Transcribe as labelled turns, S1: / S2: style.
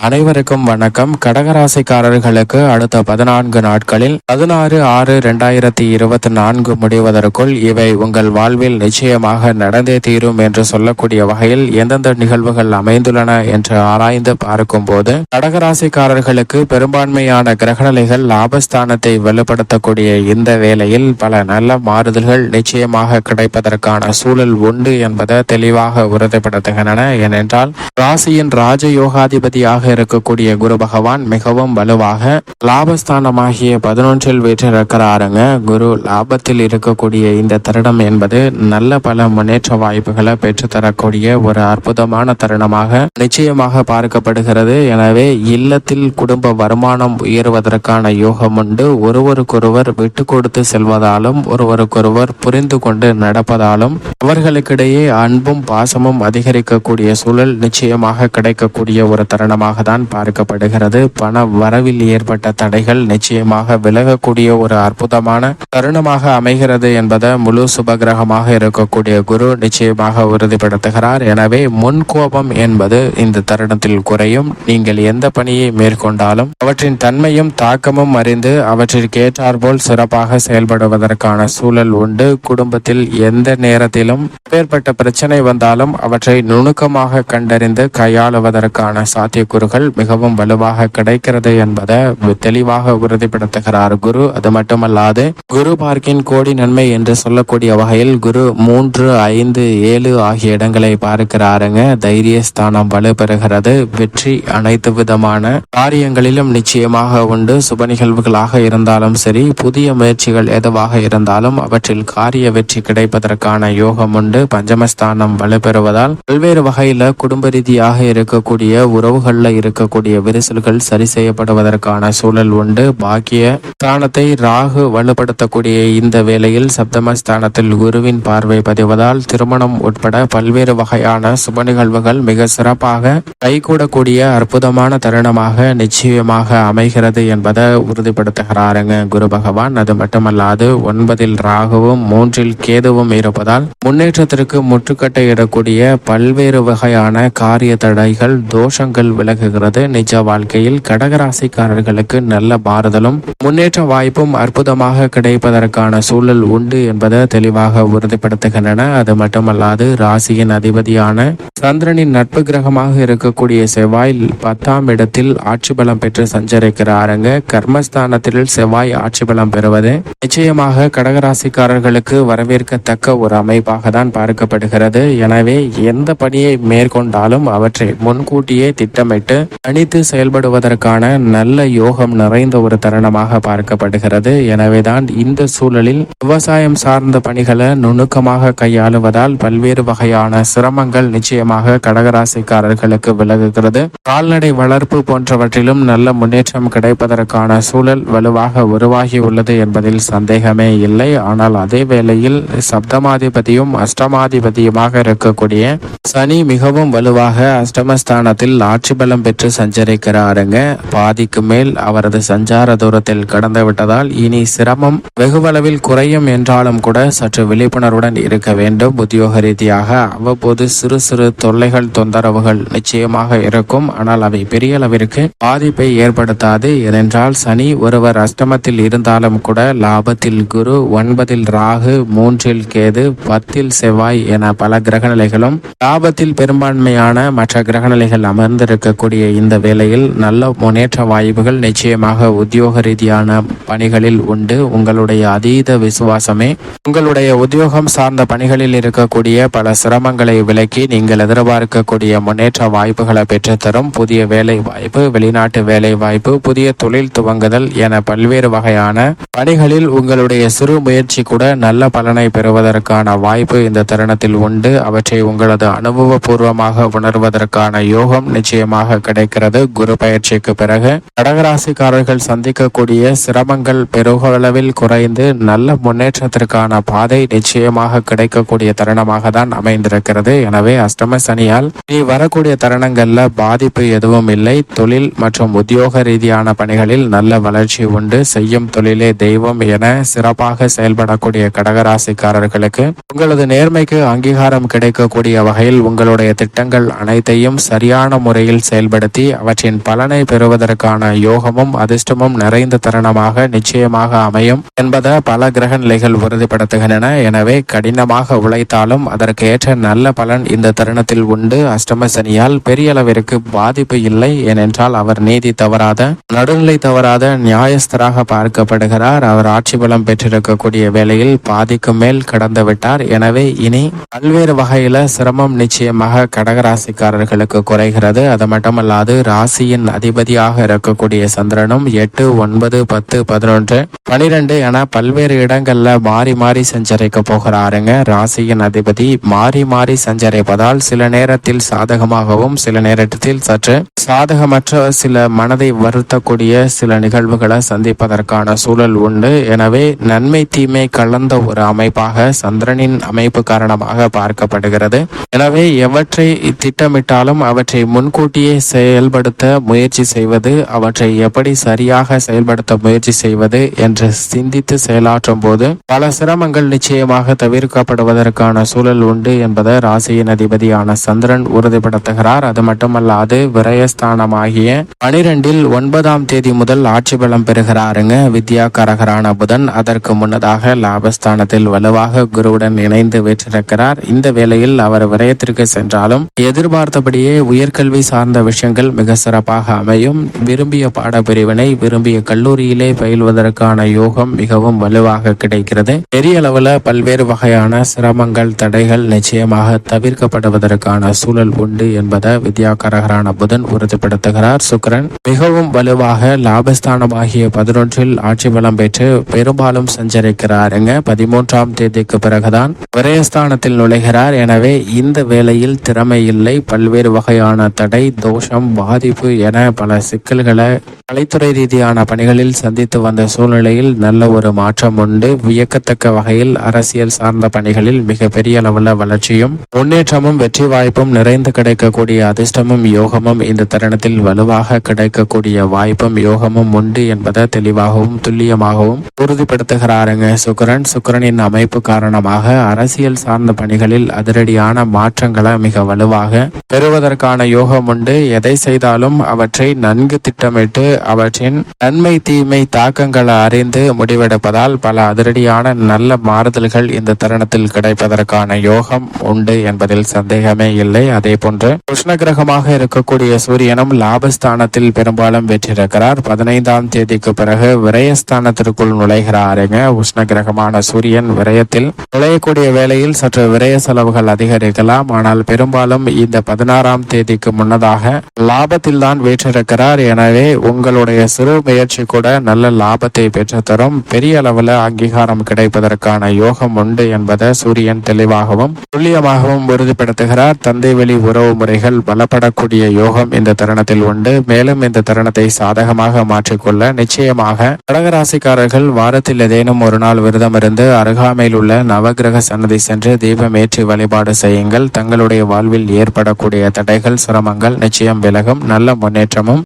S1: அனைவருக்கும் வணக்கம். கடகராசிக்காரர்களுக்கு அடுத்த 14 நாட்களில் 16/6/2024 முடிவதற்குள் இவை உங்கள் வாழ்வில் நிச்சயமாக நடந்தே தீரும் என்று சொல்லக்கூடிய வகையில் எந்தெந்த நிகழ்வுகள் அமைந்துள்ளன என்று ஆராய்ந்து பார்க்கும் போது, கடகராசிக்காரர்களுக்கு பெரும்பான்மையான கிரகநிலைகள் லாபஸ்தானத்தை வலுப்படுத்தக்கூடிய இந்த வேளையில் பல நல்ல மாறுதல்கள் நிச்சயமாக கிடைப்பதற்கான சூழல் உண்டு என்பதை தெளிவாக உறுதிப்படுத்துகின்றன. ஏனென்றால் ராசியின் ராஜயோகாதிபதியாக இருக்கக்கூடிய குரு பகவான் மிகவும் வலுவாக லாபஸ்தானமாகிய 11 வீற்றிருக்கிறாருங்க. குரு லாபத்தில் இருக்கக்கூடிய இந்த தருணம் என்பது நல்ல பல முன்னேற்ற வாய்ப்புகளை பெற்றுத்தரக்கூடிய ஒரு அற்புதமான தருணமாக நிச்சயமாக பார்க்கப்படுகிறது. எனவே இல்லத்தில் குடும்ப வருமானம் உயர்வதற்கான யோகம் உண்டு. ஒருவருக்கொருவர் விட்டு கொடுத்து செல்வதாலும் ஒருவருக்கொருவர் புரிந்து கொண்டு நடப்பதாலும் அவர்களுக்கிடையே அன்பும் பாசமும் அதிகரிக்கக்கூடிய சூழல் நிச்சயமாக கிடைக்கக்கூடிய ஒரு தருணமாக தான் பார்க்கப்படுகிறது. பண வரவில் ஏற்பட்ட தடைகள் நிச்சயமாக விலகக்கூடிய ஒரு அற்புதமான தருணமாக அமைகிறது என்பதை முழு சுபகிரகமாக இருக்கக்கூடிய குரு நிச்சயமாக உறுதிப்படுத்துகிறார். எனவே முன்கோபம் என்பது இந்த தருணத்தில் குறையும். நீங்கள் எந்த பணியை மேற்கொண்டாலும் அவற்றின் தன்மையும் தாக்கமும் அறிந்து அவற்றிற்கேற்றாற்போல் சிறப்பாக செயல்படுவதற்கான சூழல் உண்டு. குடும்பத்தில் எந்த நேரத்திலும் ஏற்பட்ட பிரச்சனை வந்தாலும் அவற்றை நுணுக்கமாக கண்டறிந்து கையாளுவதற்கான சாத்தியக்கூறுகள் மிகவும் வலுவாக கிடைக்கிறது என்பதை தெளிவாக உறுதிப்படுத்துகிறார் குரு. அது மட்டுமல்லாது குரு பார்க்கின் கோடி நன்மை என்று சொல்லக்கூடிய வகையில் குரு 3, 5, 7 ஆகிய இடங்களை பார்க்கிறாருங்க. தைரியஸ்தானம் வலுப்பெறுகிறது. வெற்றி அனைத்து விதமான காரியங்களிலும் நிச்சயமாக உண்டு. சுப நிகழ்வுகளாக இருந்தாலும் சரி, புதிய முயற்சிகள் எதுவாக இருந்தாலும் அவற்றில் காரிய வெற்றி கிடைப்பதற்கான யோகம் உண்டு. பஞ்சமஸ்தானம் வலுப்பெறுவதால் பல்வேறு வகையில குடும்ப ரீதியாக இருக்கக்கூடிய உறவுகள்ல இருக்கக்கூடிய விரிசல்கள் சரி செய்யப்படுவதற்கான சூழல் உண்டு. பாக்கிய ஸ்தானத்தை ராகு வலுப்படுத்தக்கூடிய இந்த வேளையில் சப்தமஸ்தானத்தில் குருவின் பார்வை பதிவதால் திருமணம் உட்பட பல்வேறு வகையான சுப நிகழ்வுகள் மிக சிறப்பாக கைகூடக்கூடிய அற்புதமான தருணமாக நிச்சயமாக அமைகிறது என்பதை உறுதிப்படுத்துகிறாருங்க குரு பகவான். அது மட்டுமல்லாது 9 ராகுவும் 3 கேதுவும் இருப்பதால் முன்னேற்றத்திற்கு முற்றுக்கட்டை இடக்கூடிய பல்வேறு வகையான காரிய தடைகள் தோஷங்கள் விலகுகிறது. நிஜ வாழ்க்கையில் கடகராசிக்காரர்களுக்கு நல்ல மாறுதலும் முன்னேற்ற வாய்ப்பும் அற்புதமாக கிடைப்பதற்கான சூழல் உண்டு என்பதை தெளிவாக உறுதிப்படுத்துகின்றன. அது மட்டுமல்லாது ராசியின் அதிபதியான சந்திரனின் நட்பு கிரகமாக இருக்கக்கூடிய செவ்வாய் 10ஆம் இடத்தில் ஆட்சி பலம் பெற்று சஞ்சரிக்கிறாருங்க. கர்மஸ்தானத்தில் செவ்வாய் ஆட்சி பலம் பெறுவது நிச்சயமாக கடகராசிக்காரர்களுக்கு வரவேற்கத்தக்க ஒரு அமைப்பாக தான் பார்க்கப்படுகிறது. எனவே எந்த பணியை மேற்கொண்டாலும் அவற்றை முன்கூட்டியே திட்டமிட்டு அணித்து செயல்படுவதற்கான நல்ல யோகம் நிறைந்த ஒரு தருணமாக பார்க்கப்படுகிறது. எனவேதான் இந்த சூழலில் விவசாயம் சார்ந்த பணிகளை நுணுக்கமாக கையாளுவதால் பல்வேறு வகையான சிரமங்கள் நிச்சயமாக கடகராசிக்காரர்களுக்கு விலகுகிறது. கால்நடை வளர்ப்பு போன்றவற்றிலும் நல்ல முன்னேற்றம் கிடைப்பதற்கான சூழல் வலுவாக உருவாகி உள்ளது என்பதில் சந்தேகமே இல்லை. ஆனால் அதே வேளையில் சப்தமாதிபதியும் அஷ்டமாதிபதியுமாக இருக்கக்கூடிய சனி மிகவும் வலுவாக அஷ்டமஸ்தானத்தில் ஆட்சி பலம் பெற்று சஞ்சரிக்கிறாருங்க. பாதிக்கு மேல் அவரது சஞ்சார தூரத்தில் கடந்து விட்டதால் இனி சிரமம் வெகுவளவில் குறையும் என்றாலும் கூட சற்று விழிப்புணர்வுடன் இருக்க வேண்டும். உத்தியோக ரீதியாக அவ்வப்போது சிறு சிறு தொல்லைகள் தொந்தரவுகள் நிச்சயமாக இருக்கும். ஆனால் அவை பெரிய அளவிற்கு பாதிப்பை ஏற்படுத்தாது. ஏனென்றால் சனி ஒருவர் அஷ்டமத்தில் இருந்தாலும் கூட லாபத்தில் குரு, 9 ராகு, 3 கேது, 10 செவ்வாய் என பல கிரகநிலைகளும் லாபத்தில் பெரும்பான்மையான மற்ற கிரகநிலைகள் அமர்ந்திருக்கக்கூடிய இந்த வேளையில் நல்ல முன்னேற்ற வாய்ப்புகள் நிச்சயமாக உத்தியோக ரீதியான பணிகளில் உண்டு. உங்களுடைய அதீத விசுவாசமே உங்களுடைய உத்தியோகம் சார்ந்த பணிகளில் இருக்கக்கூடிய பல சிரமங்களை விலக்கி நீங்கள் எதிர்பார்க்கக்கூடிய முன்னேற்ற வாய்ப்புகளை பெற்றுத்தரும். புதிய வேலை வாய்ப்பு, வெளிநாட்டு வேலை வாய்ப்பு, புதிய தொழில் துவங்குதல் என பல்வேறு வகையான பணிகளில் உங்களுடைய சிறு முயற்சி கூட நல்ல பலனை பெறுவதற்கான வாய்ப்பு இந்த தருணத்தில் உண்டு. அவற்றை உங்களது அனுபவபூர்வமாக உணர்வதற்கான யோகம் நிச்சயமாக கிடைக்கிறது. குரு பயிற்சிக்கு பிறகு கடகராசிக்காரர்கள் சந்திக்கக்கூடிய சிரமங்கள் பெருகளவில் குறைந்து நல்ல முன்னேற்றத்திற்கான பாதை நிச்சயமாக கிடைக்கக்கூடிய தருணமாக தான் அமைந்திருக்கிறது. எனவே அஷ்டம சனியால் நீ வரக்கூடிய தருணங்கள்ல பாதிப்பு எதுவும் இல்லை. தொழில் மற்றும் உத்தியோக ரீதியான பணிகளில் நல்ல வளர்ச்சி உண்டு. செய்யும் தொழிலே தெய்வம் என சிறப்பாக செயல்படக்கூடிய கடகராசிக்காரர்களுக்கு உங்களது நேர்மைக்கு அங்கீகாரம் கிடைக்கக்கூடிய வகையில் உங்களுடைய திட்டங்கள் அனைத்தையும் சரியான முறையில் செயல்பட செயல்படுத்தி அவற்றின் பலனை பெறுவதற்கான யோகமும் அதிர்ஷ்டமும் நிறைந்த தருணமாக நிச்சயமாக அமையும் என்பதை பல கிரக நிலைகள் உறுதிப்படுத்துகின்றன. எனவே கடினமாக உழைத்தாலும் அதற்கு ஏற்ற நல்ல பலன் இந்த தருணத்தில் உண்டு. அஷ்டம சனியால் பெரிய அளவிற்கு பாதிப்பு இல்லை. ஏனென்றால் அவர் நீதி தவறாத, நடுநிலை தவறாத நியாயஸ்தராக பார்க்கப்படுகிறார். அவர் ஆட்சி பலம் பெற்றிருக்கக்கூடிய வேளையில் பாதிக்கு மேல் கடந்து விட்டார். எனவே இனி பல்வேறு வகையில சிரமம் நிச்சயமாக கடகராசிக்காரர்களுக்கு குறைகிறது. அது மட்டுமல்லாது ராசியின் அதிபதியாக இருக்கக்கூடிய சந்திரனும் 8, 9, 10, 11, 12 என பல்வேறு இடங்கள்ல மாறி மாறி சஞ்சரிக்க போகிறாருங்க. ராசியின் அதிபதி மாறி மாறி சஞ்சரிப்பதால் சில நேரத்தில் சாதகமாகவும் சில நேரத்தில் சற்று சாதகமற்ற சில மனதை வருத்தக்கூடிய சில நிகழ்வுகளை சந்திப்பதற்கான சூழல் உண்டு. எனவே நன்மை தீமை கலந்த ஒரு அமைப்பாக சந்திரனின் அமைப்பு காரணமாக பார்க்கப்படுகிறது. எனவே எவற்றை திட்டமிட்டாலும் அவற்றை முன்கூட்டியே செயல்படுத்த முயற்சி செய்வது, அவற்றை எப்படி சரியாக செயல்படுத்த முயற்சி செய்வது என்று சிந்தித்து செயலாற்றும் போது பல சிரமங்கள் நிச்சயமாக தவிர்க்கப்படுவதற்கான சூழல் உண்டு என்பதை ராசியின் அதிபதியான சந்திரன் உறுதிப்படுத்துகிறார். அது மட்டுமல்லாது விரயஸ்தானமாகிய 12இல் 9ஆம் தேதி முதல் ஆட்சி பலம் பெறுகிறாருங்க. வித்யாகாரகரான புதன் அதற்கு முன்னதாக லாபஸ்தானத்தில் வலுவாக குருவுடன் இணைந்து வீற்றிருக்கிறார். இந்த வேளையில் அவர் விரயத்திற்கு சென்றாலும் எதிர்பார்த்தபடியே உயர்கல்வி சார்ந்த விஷயங்கள் மிக சிறப்பாக அமையும். விரும்பிய பாடப்பிரிவினை விரும்பிய கல்லூரியிலே பயில்வதற்கான யோகம் மிகவும் வலுவாக கிடைக்கிறது. பெரிய அளவுல பல்வேறு வகையான சிரமங்கள் தடைகள் நிச்சயமாக தவிர்க்கப்படுவதற்கான சூழல் உண்டு என்பதை வித்யாகாரகரான புதன் உறுதிப்படுத்துகிறார். சுக்கிரன் மிகவும் வலுவாக லாபஸ்தானமாகிய 11இல் ஆட்சி பலம் பெற்று பெரும்பாலும் சஞ்சரிக்கிறாருங்க. 13ஆம் தேதிக்கு பிறகுதான் விரயஸ்தானத்தில் நுழைகிறார். எனவே இந்த வேளையில் திறமை இல்லை, பல்வேறு வகையான தடை, தோஷம், பாதிப்பு என பல சிக்கல்களை கலைத்துறை ரீதியான பணிகளில் சந்தித்து வந்த சூழ்நிலையில் நல்ல ஒரு மாற்றம் உண்டு. வியக்கத்தக்க வகையில் அரசியல் சார்ந்த பணிகளில் மிக பெரிய அளவுள்ள வளர்ச்சியும் முன்னேற்றமும் வெற்றி வாய்ப்பும் நிறைந்து கிடைக்கக்கூடிய அதிர்ஷ்டமும் யோகமும் இந்த தருணத்தில் வலுவாக கிடைக்கக்கூடிய வாய்ப்பும் யோகமும் உண்டு என்பதை தெளிவாகவும் துல்லியமாகவும் உறுதிப்படுத்துகிறாருங்க சுக்கிரனின் அமைப்பு காரணமாக அரசியல் சார்ந்த பணிகளில் அதிரடியான மாற்றங்களை மிக வலுவாக பெறுவதற்கான யோகம் உண்டு. எதை செய்தாலும் அவற்றை நன்கு திட்டமிட்டு அவற்றின் நன்மை தீமை தாக்கங்களை அறிந்து முடிவெடுப்பதால் பல அதிரடியான நல்ல மாறுதல்கள் இந்த தருணத்தில் கிடைப்பதற்கான யோகம் உண்டு என்பதில் சந்தேகமே இல்லை. அதே போன்று உஷ்ண கிரகமாக இருக்கக்கூடிய சூரியனும் லாபஸ்தானத்தில் பெரும்பாலும் வெற்றிருக்கிறார். 15ஆம் தேதிக்கு பிறகு விரயஸ்தானத்திற்குள் நுழைகிறாருங்க. உஷ்ண கிரகமான சூரியன் விரயத்தில் நுழையக்கூடிய வேளையில் சற்று விரய செலவுகள் அதிகரிக்கலாம். ஆனால் பெரும்பாலும் இந்த 16ஆம் தேதிக்கு முன்னதாக லாபத்தில் தான் வீற்றிருக்கிறார். எனவே உங்களுடைய சிறு முயற்சி கூட நல்ல லாபத்தை பெற்றுத்தரும். பெரிய அளவில் அங்கீகாரம் கிடைப்பதற்கான யோகம் உண்டு என்பதை சூரியன் தெளிவாகவும் துல்லியமாகவும் உறுதிப்படுத்துகிறார். தந்தை வழி உறவு முறைகள் பலப்படக்கூடிய யோகம் இந்த தருணத்தில் உண்டு. மேலும் இந்த தருணத்தை சாதகமாக மாற்றிக்கொள்ள நிச்சயமாக கடகராசிக்காரர்கள் வாரத்தில் ஏதேனும் ஒரு நாள் விரதம் இருந்து அருகாமையில் உள்ள நவகிரக சன்னதி சென்று தீபம் ஏற்றி வழிபாடு செய்யுங்கள். தங்களுடைய வாழ்வில் ஏற்படக்கூடிய தடைகள் சிரமங்கள் நிச்சயம் விலகும். நல்ல முன்னேற்றமும்